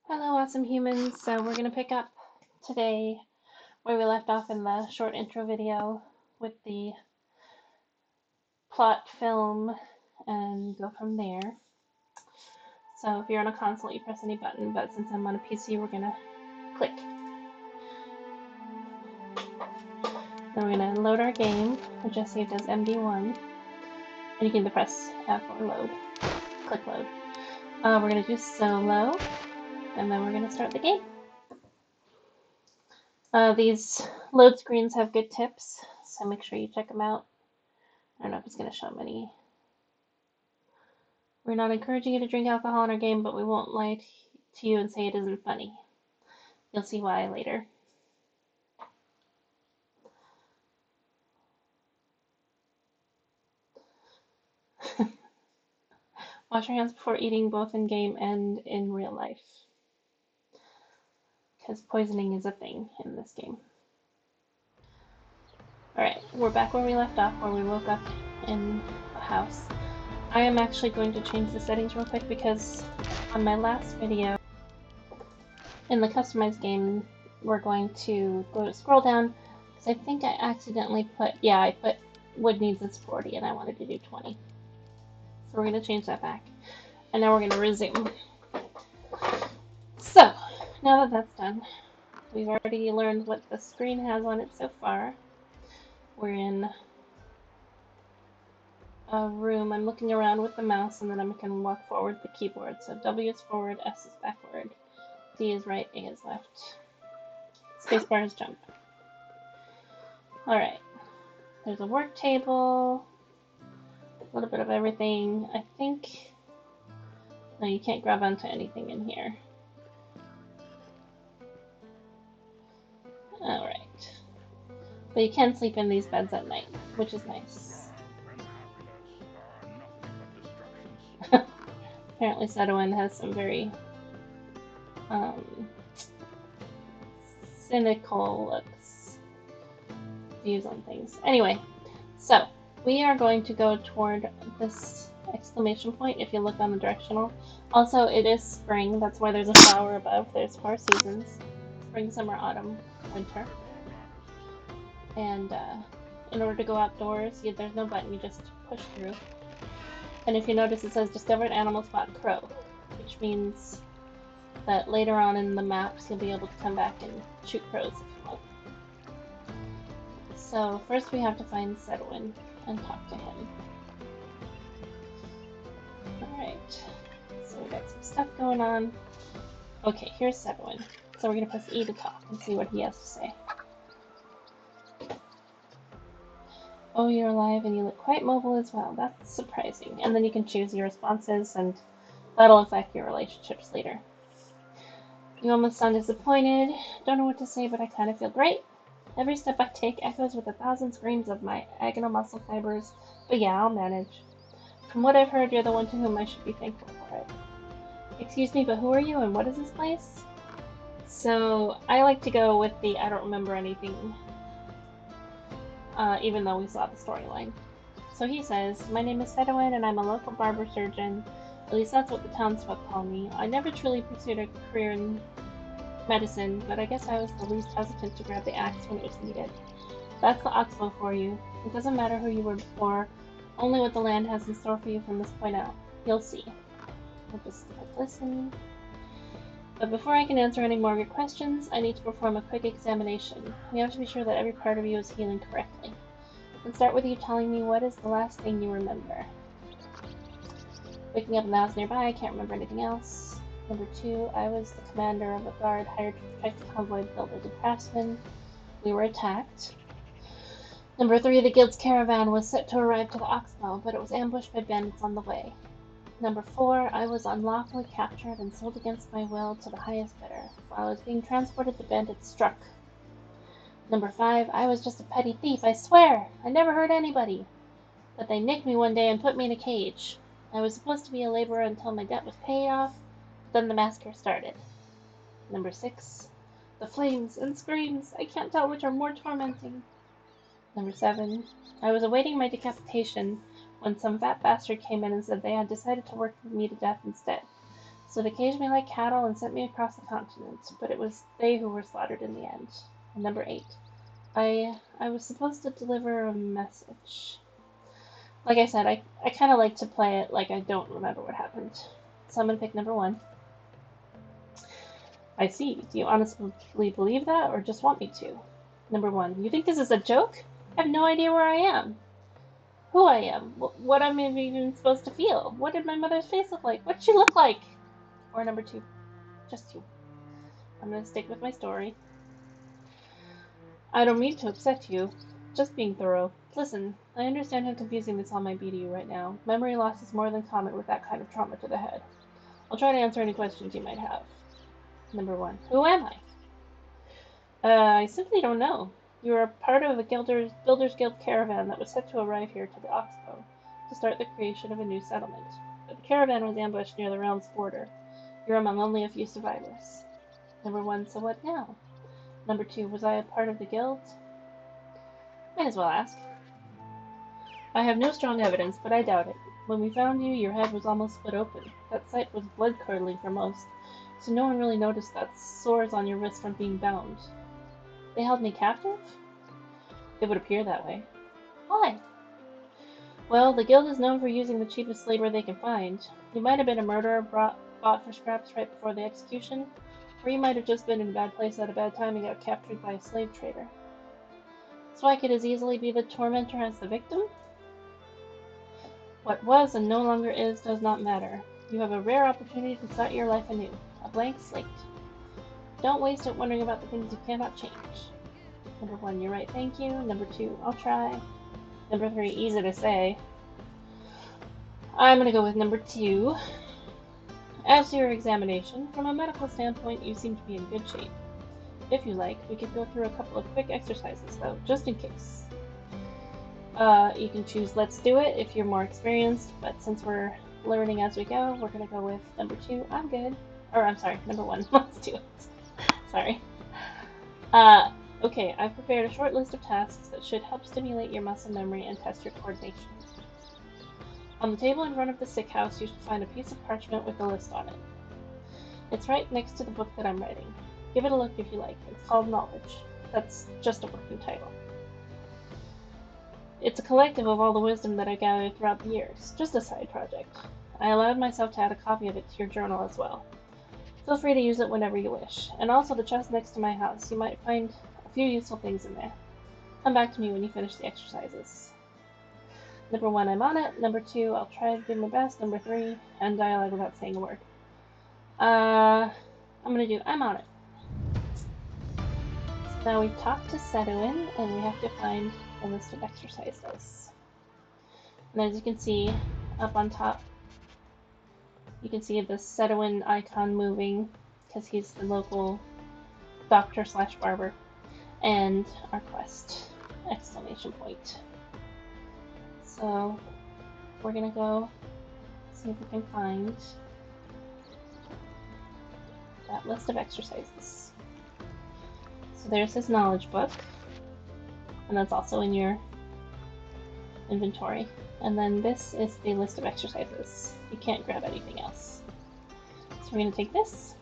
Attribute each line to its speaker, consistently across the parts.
Speaker 1: Hello, awesome humans. So we're going to pick up today where we left off in the short intro video with the plot film and go from there. So if you're on a console, you press any button, but since I'm on a PC, we're going to click. Then we're going to load our game, which I saved as MD1, and you can either press F or load. Click load. We're going to do solo, and then we're going to start the game. These load screens have good tips, so make sure you check them out. I don't know if it's going to show many. We're not encouraging you to drink alcohol in our game, but we won't lie to you and say it isn't funny. You'll see why later. Wash your hands before eating, both in game and in real life, because poisoning is a thing in this game. Alright, we're back where we left off, where we woke up in a house. I am actually going to change the settings real quick because on my last video, in the customized game, we're going to go to scroll down, because I think I accidentally put, I put wood needs is 40 and I wanted to do 20. So we're going to change that back. And now we're going to resume. So, now that that's done, we've already learned what the screen has on it so far. We're in a room. I'm looking around with the mouse and then I can walk forward the keyboard. So W is forward, S is backward, D is right, A is left. Spacebar is jump. Alright. There's a work table. A little bit of everything. I think... No, you can't grab onto anything in here. Alright. But you can sleep in these beds at night, which is nice. Apparently Sedowin has some very cynical views on things. Anyway, so we are going to go toward this exclamation point if you look on the directional. Also, it is spring, that's why there's a flower above. There's 4 seasons: spring, summer, autumn, winter. And in order to go outdoors, there's no button, you just push through. And if you notice, it says discovered animal spot crow, which means that later on in the maps you'll be able to come back and shoot crows if you want. So first we have to find Sedowin and talk to him. Alright, so we got some stuff going on. Okay, here's Sedowin. So we're going to press E to talk and see what he has to say. Oh, you're alive and you look quite mobile as well. That's surprising. And then you can choose your responses and that'll affect your relationships later. You almost sound disappointed. Don't know what to say, but I kind of feel great. Every step I take echoes with 1,000 screams of my agonal muscle fibers, but yeah, I'll manage. From what I've heard, you're the one to whom I should be thankful for it. Excuse me, but who are you and what is this place? So, I like to go with the I don't remember anything, even though we saw the storyline. So he says, my name is Sedowin and I'm a local barber surgeon. At least that's what the townsfolk call me. I never truly pursued a career in medicine, but I guess I was the least hesitant to grab the axe when it was needed. That's the Oxbow for you. It doesn't matter who you were before, only what the land has in store for you from this point out. You'll see. I'll just listen. But before I can answer any more of your questions, I need to perform a quick examination. We have to be sure that every part of you is healing correctly. Let's start with you telling me what is the last thing you remember. Waking up in the house nearby, I can't remember anything else. Number 2, I was the commander of a guard hired to protect the convoy of builders and craftsmen. We were attacked. Number 3, the guild's caravan was set to arrive to the Oxbow, but it was ambushed by bandits on the way. Number 4, I was unlawfully captured and sold against my will to the highest bidder. While I was being transported, the bandits struck. Number 5, I was just a petty thief, I swear! I never hurt anybody! But they nicked me one day and put me in a cage. I was supposed to be a laborer until my debt was paid off, but then the massacre started. Number 6, the flames and screams, I can't tell which are more tormenting. Number 7, I was awaiting my decapitation when some fat bastard came in and said they had decided to work me to death instead. So they caged me like cattle and sent me across the continent, but it was they who were slaughtered in the end. And number 8. I was supposed to deliver a message. Like I said, I kind of like to play it like I don't remember what happened. So I'm going to pick number 1. I see. Do you honestly believe that, or just want me to? Number 1. You think this is a joke? I have no idea where I am. Who I am. What I'm even supposed to feel. What did my mother's face look like? What did she look like? Or number 2. Just you. I'm going to stick with my story. I don't mean to upset you. Just being thorough. Listen, I understand how confusing this all might be to you right now. Memory loss is more than common with that kind of trauma to the head. I'll try to answer any questions you might have. Number 1. Who am I? I simply don't know. You are part of the Builders Guild caravan that was set to arrive here to the Oxbow to start the creation of a new settlement. But the caravan was ambushed near the realm's border. You're among only a few survivors. Number 1. So what now? Number 2. Was I a part of the guild? Might as well ask. I have no strong evidence, but I doubt it. When we found you, your head was almost split open. That sight was blood-curdling for most, so no one really noticed that sores on your wrist from being bound. They held me captive? It would appear that way. Why? Well, the guild is known for using the cheapest labor they can find. You might have been a murderer bought for scraps right before the execution, or you might have just been in a bad place at a bad time and got captured by a slave trader. So I could as easily be the tormentor as the victim? What was and no longer is does not matter. You have a rare opportunity to start your life anew, a blank slate. Don't waste it wondering about the things you cannot change. Number 1, you're right, thank you. Number 2, I'll try. Number 3, easy to say. I'm going to go with number 2. As to your examination, from a medical standpoint, you seem to be in good shape. If you like, we could go through a couple of quick exercises, though, just in case. You can choose let's do it if you're more experienced, but since we're learning as we go, we're going to go with number 2, I'm good. Or, I'm sorry, number 1, let's do it. Sorry. Okay, I've prepared a short list of tasks that should help stimulate your muscle memory and test your coordination. On the table in front of the sick house, you should find a piece of parchment with a list on it. It's right next to the book that I'm writing. Give it a look if you like. It's called Knowledge. That's just a working title. It's a collective of all the wisdom that I gathered throughout the years, just a side project. I allowed myself to add a copy of it to your journal as well. Feel free to use it whenever you wish. And also the chest next to my house. You might find a few useful things in there. Come back to me when you finish the exercises. Number 1, I'm on it. Number 2, I'll try to do my best. Number 3, end dialogue without saying a word. I'm gonna do I'm on it. So now we've talked to Sedowin, and we have to find a list of exercises. And as you can see, up on top, you can see the Sedowin icon moving, because he's the local doctor/barber. And our quest! Exclamation point. So we're gonna go see if we can find that list of exercises. So there's his knowledge book, and that's also in your inventory. And then this is the list of exercises. You can't grab anything else. So we're gonna take this,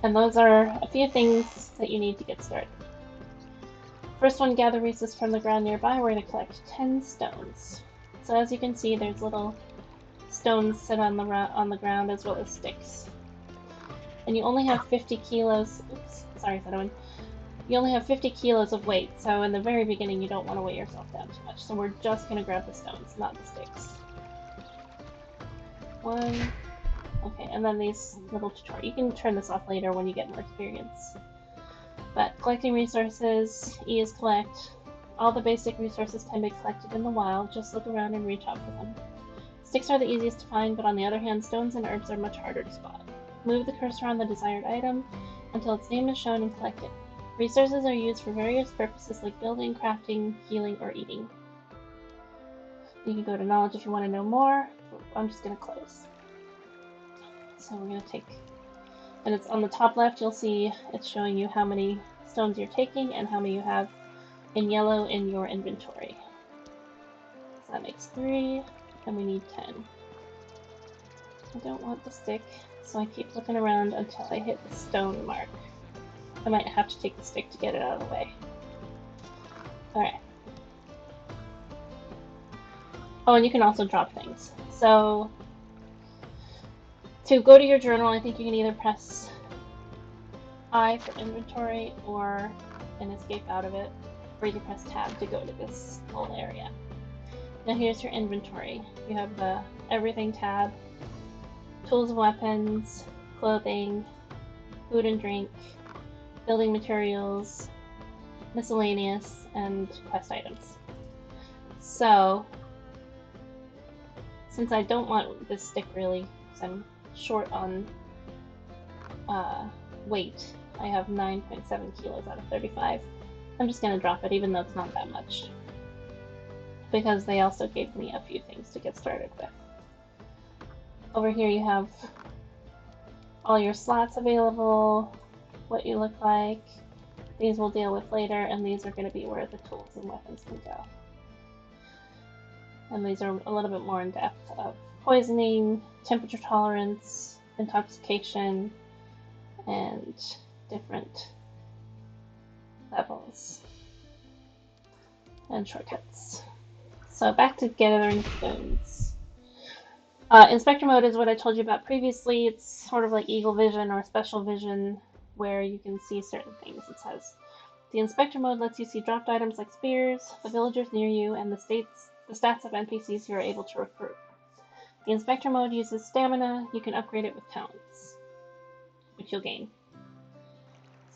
Speaker 1: and those are a few things that you need to get started. First one, gather resources from the ground nearby. We're going to collect 10 stones. So as you can see, there's little stones sit on the ground as well as sticks. And you only have 50 kilos. Oops, sorry, Sedowin. You only have 50 kilos of weight, so in the very beginning you don't want to weigh yourself down too much. So we're just going to grab the stones, not the sticks. 1. Okay, and then these little tutorials. You can turn this off later when you get more experience. But collecting resources, E is collect. All the basic resources can be collected in the wild, just look around and reach out for them. Sticks are the easiest to find, but on the other hand, stones and herbs are much harder to spot. Move the cursor on the desired item until its name is shown and collect it. Resources are used for various purposes like building, crafting, healing, or eating. You can go to knowledge if you want to know more, but I'm just going to close. So we're going to take... And it's on the top left, you'll see it's showing you how many stones you're taking and how many you have in yellow in your inventory. So that makes 3, and we need 10. I don't want the stick, so I keep looking around until I hit the stone mark. I might have to take the stick to get it out of the way. Alright. Oh, and you can also drop things. So, to go to your journal, I think you can either press I for inventory or an escape out of it, or you can press tab to go to this whole area. Now here's your inventory. You have the everything tab, tools and weapons, clothing, food and drink, building materials, miscellaneous, and quest items. So, since I don't want this stick really, because I'm short on weight, I have 9.7 kilos out of 35. I'm just going to drop it, even though it's not that much, because they also gave me a few things to get started with. Over here you have all your slots available, what you look like. These we'll deal with later, and these are going to be where the tools and weapons can go. And these are a little bit more in depth of poisoning, temperature tolerance, intoxication, and different levels and shortcuts. So back to gathering stones. Inspector mode is what I told you about previously. It's sort of like Eagle Vision or Special Vision, where you can see certain things. It says, the Inspector mode lets you see dropped items like spears, the villagers near you, and the stats of NPCs you are able to recruit. The Inspector mode uses stamina. You can upgrade it with talents, which you'll gain.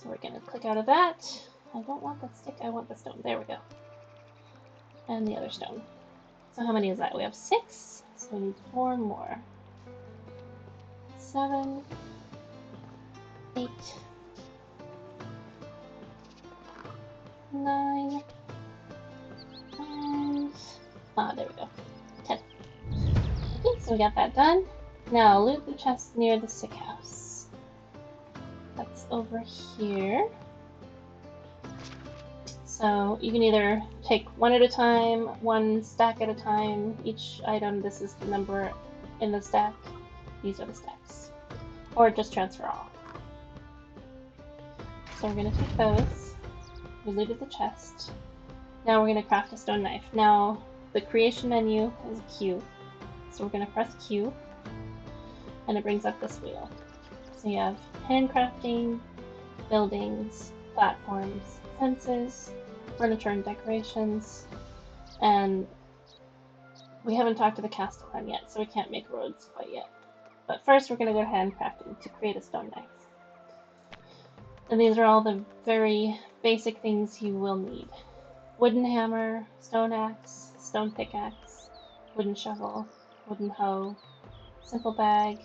Speaker 1: So we're going to click out of that. I don't want that stick, I want the stone. There we go. And the other stone. So how many is that? We have 6, so we need 4 more. 7, 8, 9, and there we go. 10. Okay, so we got that done. Now loot the chest near the sick house. That's over here. So you can either take one at a time, one stack at a time. Each item, this is the number in the stack. These are the stacks. Or just transfer all. So we're going to take those. We looted the chest. Now we're going to craft a stone knife. Now the creation menu is Q. So we're going to press Q. And it brings up this wheel. So you have handcrafting, buildings, platforms, fences, furniture and decorations, and we haven't talked to the Castellan yet, so we can't make roads quite yet. But first we're going to go handcrafting to create a stone knife. And these are all the very basic things you will need. Wooden hammer, stone axe, stone pickaxe, wooden shovel, wooden hoe, simple bag,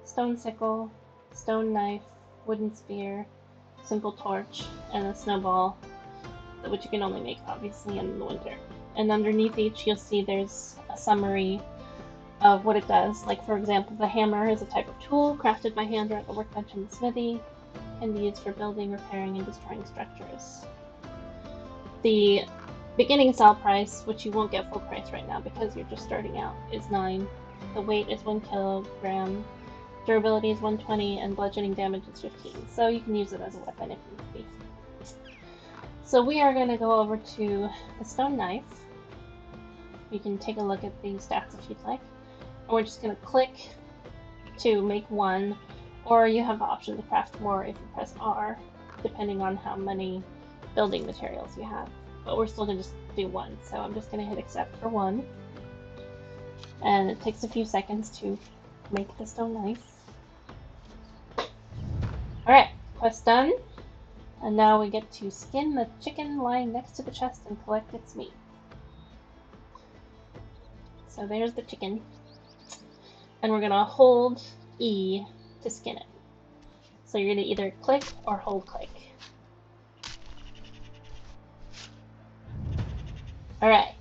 Speaker 1: stone sickle, stone knife, wooden spear, simple torch, and a snowball, which you can only make obviously in the winter. And underneath each you'll see there's a summary of what it does. Like for example, the hammer is a type of tool crafted by hand or at the workbench in the smithy, can be used for building, repairing, and destroying structures. The beginning sell price, which you won't get full price right now because you're just starting out, is 9. The weight is 1 kilogram, durability is 120, and bludgeoning damage is 15. So you can use it as a weapon if need be. So we are going to go over to the stone knife. You can take a look at the stats if you'd like. And we're just going to click to make 1, or you have the option to craft more if you press R, depending on how many building materials you have. But we're still going to just do 1, so I'm just going to hit accept for 1. And it takes a few seconds to make the stone knife. Alright, quest done. And now we get to skin the chicken lying next to the chest and collect its meat. So there's the chicken. And we're going to hold E to skin it. So you're going to either click or hold click. Alright.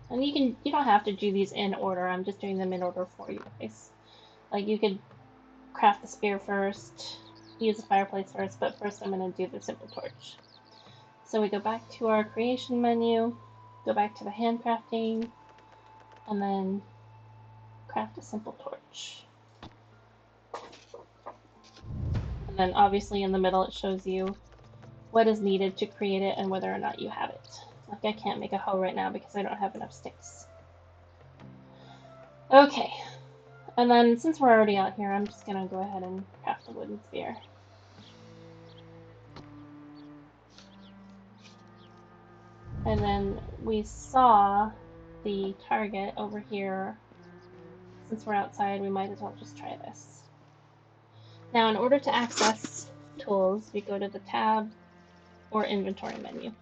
Speaker 1: And you don't have to do these in order. I'm just doing them in order for you guys. Like you could craft the spear first, use the fireplace first, but first I'm going to do the simple torch. So we go back to our creation menu, go back to the handcrafting, and then craft a simple torch. much. And then obviously in the middle it shows you what is needed to create it and whether or not you have it. Like I can't make a hoe right now because I don't have enough sticks. Okay, and then since we're already out here, I'm just gonna go ahead and craft a wooden spear. And then we saw the target over here. Since we're outside, we might as well just try this. Now, in order to access tools, we go to the tab or inventory menu.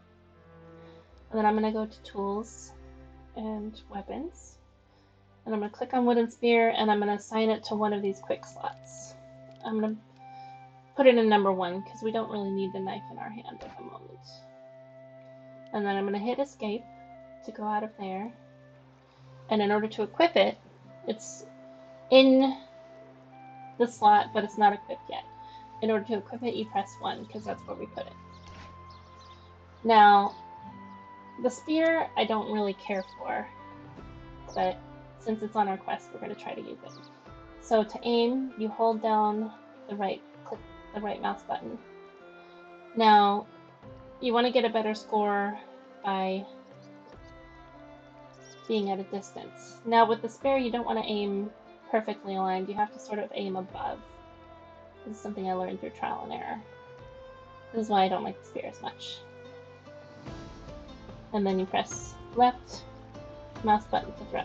Speaker 1: And then I'm going to go to tools and weapons. And I'm going to click on wooden spear and I'm going to assign it to one of these quick slots. I'm going to put it in number 1 because we don't really need the knife in our hand at the moment. And then I'm going to hit escape to go out of there. And in order to equip it, it's in the slot, but it's not equipped yet. In order to equip it, you press 1 because that's where we put it. Now, the spear I don't really care for, but since it's on our quest, we're going to try to use it. So to aim, you hold down click the right mouse button. Now, you want to get a better score by being at a distance. Now with the spear, you don't want to aim perfectly aligned. You have to sort of aim above. This is something I learned through trial and error. This is why I don't like the spear as much. And then you press left mouse button to throw.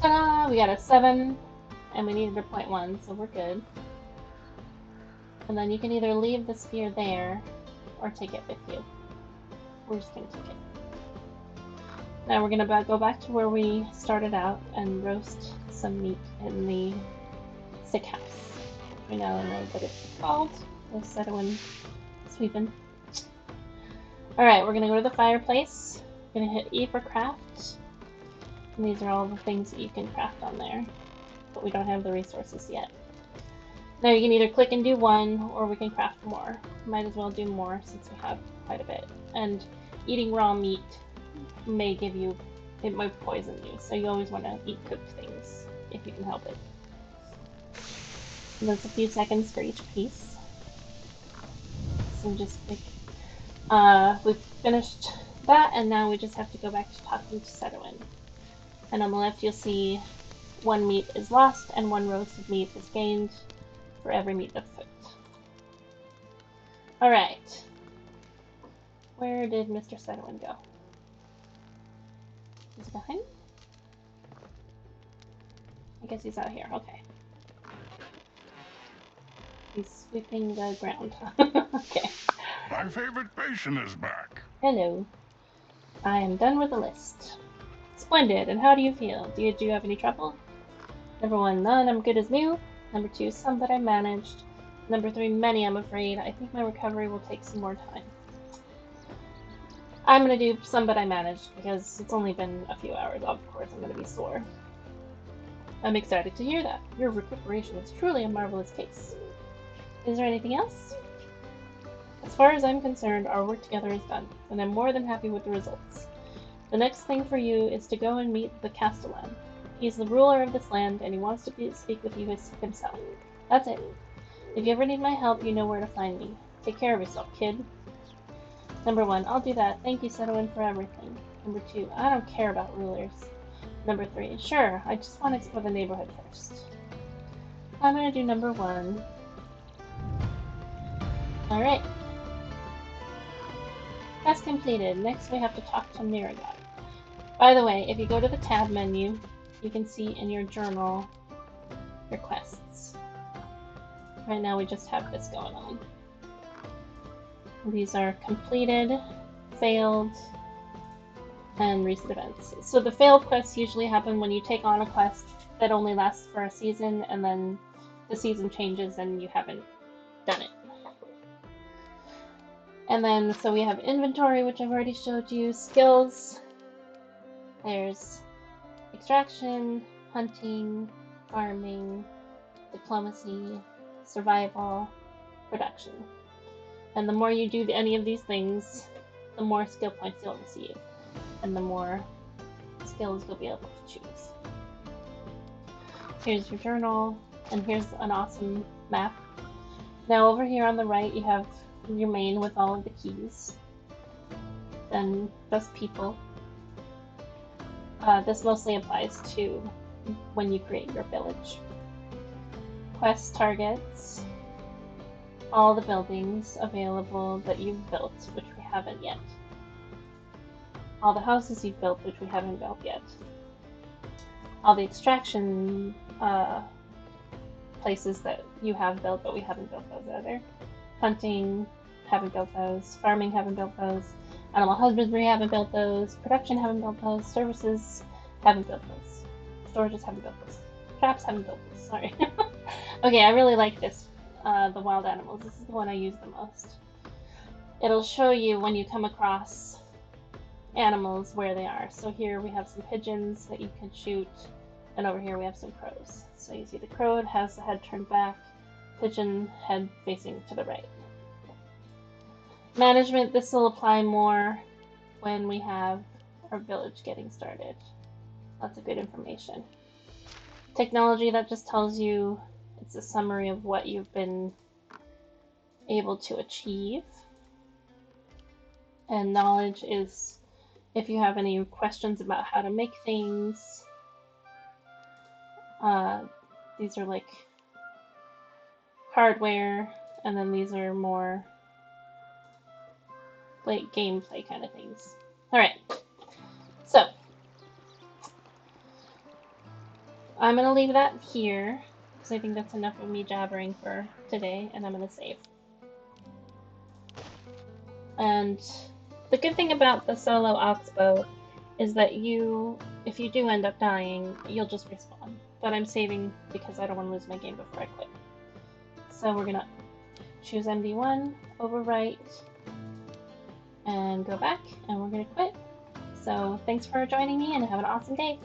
Speaker 1: Ta-da! We got a 7, and we needed a 0.1, so we're good. And then you can either leave the spear there, or take it with you. We're just going to take it. Now we're going to go back to where we started out and roast some meat in the sick house. We now know that it's called the Sedowin sweeping. Alright, we're going to go to the fireplace. We're going to hit E for craft. And these are all the things that you can craft on there. But we don't have the resources yet. Now you can either click and do 1, or we can craft more. Might as well do more since we have quite a bit. And eating raw meat may give you, it might poison you. So you always want to eat cooked things if you can help it. And that's a few seconds for each piece. So just pick. We've finished that, and now we just have to go back to talking to Sedowin. And on the left you'll see 1 meat is lost and 1 roasted meat is gained for every meat that's cooked. Alright. Where did Mr. Sedowin go? Is he behind? I guess he's out here, okay. He's sweeping the ground. Okay.
Speaker 2: My favorite patient is back.
Speaker 1: Hello. I am done with the list. Splendid, and how do you feel? Do you have any trouble? Number 1, none, I'm good as new. Number 2, some that I managed. Number 3, many, I'm afraid. I think my recovery will take some more time. I'm gonna do some but I managed, because it's only been a few hours. Of course I'm gonna be sore. I'm excited to hear that. Your recuperation is truly a marvelous case. Is there anything else? As far as I'm concerned, our work together is done, and I'm more than happy with the results. The next thing for you is to go and meet the Castellan. He's the ruler of this land, and he wants to speak with you himself. That's it. If you ever need my help, you know where to find me. Take care of yourself, kid. Number 1, I'll do that. Thank you, Sedowin, for everything. Number 2, I don't care about rulers. Number 3, sure, I just want to explore the neighborhood first. I'm gonna do number 1. Alright. Task completed. Next we have to talk to Miragot. By the way, if you go to the tab menu, you can see in your journal your quests. Right now we just have this going on. These are completed, failed, and recent events. So the failed quests usually happen when you take on a quest that only lasts for a season, and then the season changes and you haven't done it. And then, so we have inventory, which I've already showed you, skills, there's extraction, hunting, farming, diplomacy, survival, production. And the more you do any of these things, the more skill points you'll receive, and the more skills you'll be able to choose. Here's your journal, and here's an awesome map. Now over here on the right you have your main with all of the keys. Then best people. This mostly applies to when you create your village. Quest targets. All the buildings available that you've built, which we haven't yet. All the houses you've built, which we haven't built yet. All the extraction places that you have built, but we haven't built those either. Hunting, haven't built those. Farming, haven't built those. Animal husbandry, haven't built those. Production, haven't built those. Services, haven't built those. Storages, haven't built those. Traps, haven't built those. Sorry. Okay, I really like this, the wild animals. This is the one I use the most. It'll show you when you come across animals where they are. So here we have some pigeons that you can shoot, and over here we have some crows. So you see the crow has the head turned back, pigeon head facing to the right. Management, this will apply more when we have our village getting started. Lots of good information. Technology, that just tells you, it's a summary of what you've been able to achieve. And knowledge is if you have any questions about how to make things. These are like hardware, and then these are more like gameplay kind of things. Alright, so I'm going to leave that here, because I think that's enough of me jabbering for today, and I'm going to save. And the good thing about the solo Oxbow is that if you do end up dying, you'll just respawn. But I'm saving because I don't want to lose my game before I quit. So we're going to choose MD1, overwrite, and go back, and we're going to quit. So thanks for joining me, and have an awesome day.